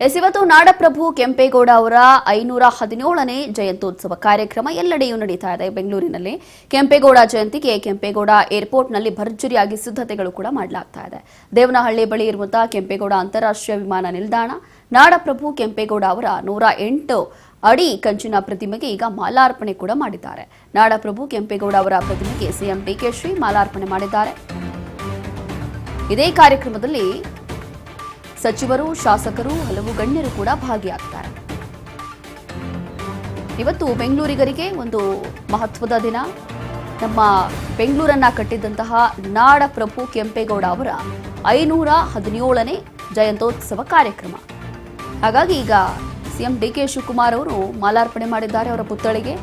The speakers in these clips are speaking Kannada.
ಇವತ್ತು ನಾಡಪ್ರಭು ಕೆಂಪೇಗೌಡ ಅವರ 517ನೇ ಜಯಂತ್ಯೋತ್ಸವ ಕಾರ್ಯಕ್ರಮ ಎಲ್ಲೆಡೆಯೂ ನಡೀತಾ ಇದೆ. ಬೆಂಗಳೂರಿನಲ್ಲಿ ಕೆಂಪೇಗೌಡ ಜಯಂತಿಗೆ ಕೆಂಪೇಗೌಡ ಏರ್ಪೋರ್ಟ್ನಲ್ಲಿ ಭರ್ಜರಿಯಾಗಿ ಸಿದ್ಧತೆಗಳು ಕೂಡ ಮಾಡಲಾಗ್ತಾ ಇದೆ. ದೇವನಹಳ್ಳಿ ಬಳಿ ಇರುವಂತಹ ಕೆಂಪೇಗೌಡ ಅಂತಾರಾಷ್ಟ್ರೀಯ ವಿಮಾನ ನಿಲ್ದಾಣ ನಾಡಪ್ರಭು ಕೆಂಪೇಗೌಡ ಅವರ 108 ಅಡಿ ಕಂಚಿನ ಪ್ರತಿಮೆಗೆ ಈಗ ಮಾಲಾರ್ಪಣೆ ಕೂಡ ಮಾಡಿದ್ದಾರೆ. ನಾಡಪ್ರಭು ಕೆಂಪೇಗೌಡ ಅವರ ಪ್ರತಿಮೆಗೆ ಸಿಎಂ ಡಿಕೆ ಶ್ರೀ ಮಾಲಾರ್ಪಣೆ ಮಾಡಿದ್ದಾರೆ. ಇದೇ ಕಾರ್ಯಕ್ರಮದಲ್ಲಿ ಸಚಿವರು, ಶಾಸಕರು, ಹಲವು ಗಣ್ಯರು ಕೂಡ ಭಾಗಿಯಾಗ್ತಾರೆ. ಇವತ್ತು ಬೆಂಗಳೂರಿಗರಿಗೆ ಒಂದು ಮಹತ್ವದ ದಿನ. ನಮ್ಮ ಬೆಂಗಳೂರನ್ನ ಕಟ್ಟಿದಂತಹ ನಾಡಪ್ರಭು ಕೆಂಪೇಗೌಡ ಅವರ 517ನೇ ಜಯಂತ್ಯೋತ್ಸವ ಕಾರ್ಯಕ್ರಮ. ಹಾಗಾಗಿ ಈಗ ಸಿಎಂ ಡಿಕೆ ಶಿವಕುಮಾರ್ ಅವರು ಮಾಲಾರ್ಪಣೆ ಮಾಡಿದ್ದಾರೆ. ಅವರ ಪುತ್ಥಳಿಗೆ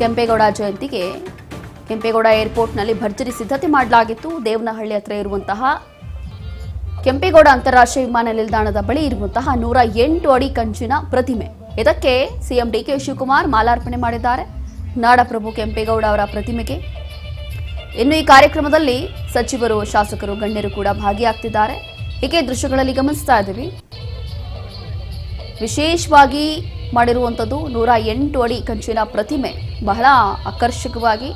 ಕೆಂಪೇಗೌಡ ಜಯಂತಿಗೆ ಕೆಂಪೇಗೌಡ ಏರ್ಪೋರ್ಟ್ನಲ್ಲಿ ಭರ್ಜರಿ ಸಿದ್ಧತೆ ಮಾಡಲಾಗಿತ್ತು. ದೇವನಹಳ್ಳಿ ಹತ್ರ ಇರುವಂತಹ ಕೆಂಪೇಗೌಡ ಅಂತಾರಾಷ್ಟ್ರೀಯ ವಿಮಾನ ನಿಲ್ದಾಣದ ಬಳಿ ಇರುವಂತಹ 108 ಅಡಿ ಕಂಚಿನ ಪ್ರತಿಮೆ, ಇದಕ್ಕೆ ಸಿಎಂ ಡಿಕೆ ಶಿವಕುಮಾರ್ ಮಾಲಾರ್ಪಣೆ ಮಾಡಿದ್ದಾರೆ ನಾಡಪ್ರಭು ಕೆಂಪೇಗೌಡ ಅವರ ಪ್ರತಿಮೆಗೆ. ಇನ್ನು ಈ ಕಾರ್ಯಕ್ರಮದಲ್ಲಿ ಸಚಿವರು, ಶಾಸಕರು, ಗಣ್ಯರು ಕೂಡ ಭಾಗಿಯಾಗ್ತಿದ್ದಾರೆ. ಹೀಗೆ ದೃಶ್ಯಗಳಲ್ಲಿ ಗಮನಿಸ್ತಾ ಇದ್ದೀವಿ. ವಿಶೇಷವಾಗಿ ಮಾಡಿರುವಂಥದ್ದು 108 ಅಡಿ ಕಂಚಿನ ಪ್ರತಿಮೆ, ಬಹಳ ಆಕರ್ಷಕವಾಗಿ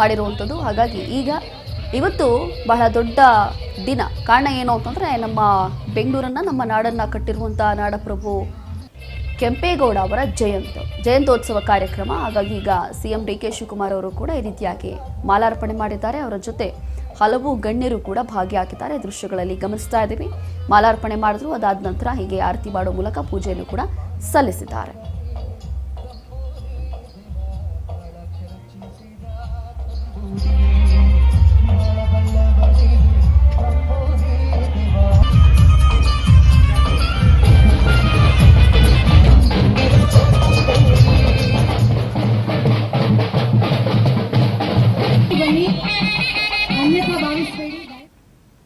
ಮಾಡಿರುವಂಥದ್ದು. ಹಾಗಾಗಿ ಇವತ್ತು ಬಹಳ ದೊಡ್ಡ ದಿನ. ಕಾರಣ ಏನು ಅಂತಂದರೆ, ನಮ್ಮ ಬೆಂಗಳೂರನ್ನು, ನಮ್ಮ ನಾಡನ್ನು ಕಟ್ಟಿರುವಂಥ ನಾಡಪ್ರಭು ಕೆಂಪೇಗೌಡ ಅವರ ಜಯಂತ್ಯೋತ್ಸವ ಕಾರ್ಯಕ್ರಮ. ಹಾಗಾಗಿ ಈಗ ಸಿಎಂ ಡಿಕೆ ಶಿವಕುಮಾರ್ ಅವರು ಕೂಡ ಈ ರೀತಿಯಾಗಿ ಮಾಲಾರ್ಪಣೆ ಮಾಡಿದ್ದಾರೆ. ಅವರ ಜೊತೆ ಹಲವು ಗಣ್ಯರು ಕೂಡ ಭಾಗಿಯಾಗಿದ್ದಾರೆ. ದೃಶ್ಯಗಳಲ್ಲಿ ಗಮನಿಸ್ತಾ ಇದ್ದೀವಿ. ಮಾಲಾರ್ಪಣೆ ಮಾಡಿದ್ರು, ಅದಾದ ನಂತರ ಹೀಗೆ ಆರತಿ ಮಾಡೋ ಮೂಲಕ ಪೂಜೆಯನ್ನು ಕೂಡ ಸಲ್ಲಿಸಿದ್ದಾರೆ.